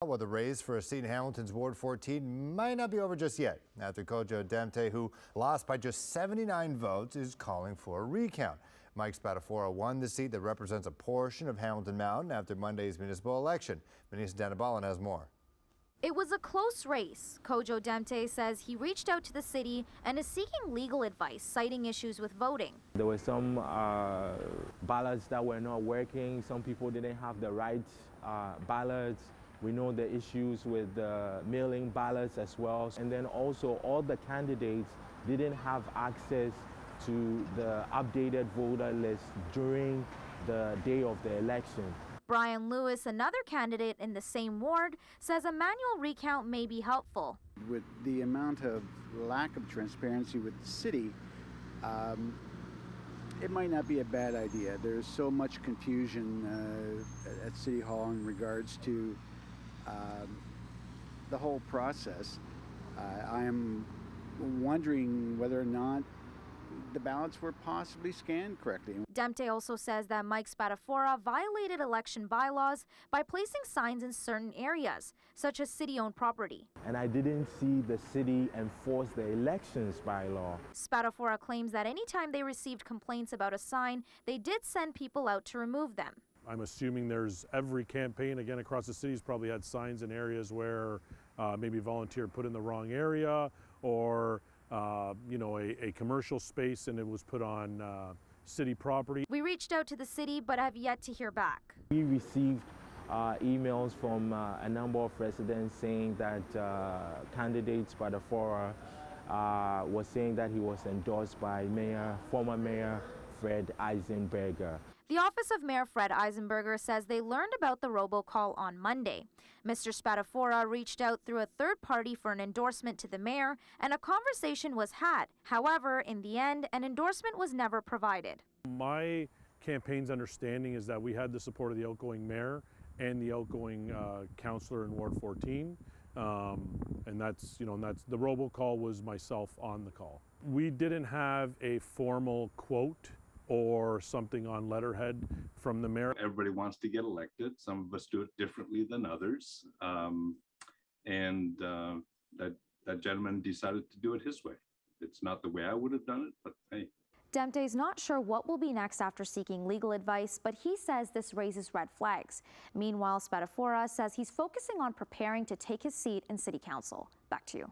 Well, the race for a seat in Hamilton's Ward 14 might not be over just yet, after Kojo Damptey, who lost by just 79 votes, is calling for a recount. Mike Spadafora won the seat that represents a portion of Hamilton Mountain after Monday's municipal election. Dennis has more. It was a close race. Kojo Damptey says he reached out to the city and is seeking legal advice, citing issues with voting. There were some ballots that were not working. Some people didn't have the right ballots. We know the issues with mailing ballots as well. And then also all the candidates didn't have access to the updated voter list during the day of the election. Brian Lewis, another candidate in the same ward, says a manual recount may be helpful. With the amount of lack of transparency with the city, it might not be a bad idea. There's so much confusion at City Hall in regards to the whole process. I am wondering whether or not the ballots were possibly scanned correctly. Damptey also says that Mike Spadafora violated election bylaws by placing signs in certain areas, such as city-owned property. And I didn't see the city enforce the elections bylaw. Spadafora claims that anytime they received complaints about a sign, they did send people out to remove them. I'm assuming there's every campaign, again, across the city's probably had signs in areas where maybe a volunteer put in the wrong area, or a commercial space and it was put on city property. We reached out to the city but have yet to hear back. We received emails from a number of residents saying that candidate Spadafora was saying that he was endorsed by former Mayor Fred Eisenberger. The office of Mayor Fred Eisenberger says they learned about the robocall on Monday. Mr. Spadafora reached out through a third party for an endorsement to the mayor, and a conversation was had. However, in the end, an endorsement was never provided. My campaign's understanding is that we had the support of the outgoing mayor and the outgoing councillor in Ward 14, and that's the robocall was myself on the call. We didn't have a formal quote or something on letterhead from the mayor. Everybody wants to get elected. Some of us do it differently than others. That gentleman decided to do it his way. It's not the way I would have done it, but hey. Damptey's not sure what will be next after seeking legal advice, but he says this raises red flags. Meanwhile, Spadafora says he's focusing on preparing to take his seat in City Council. Back to you.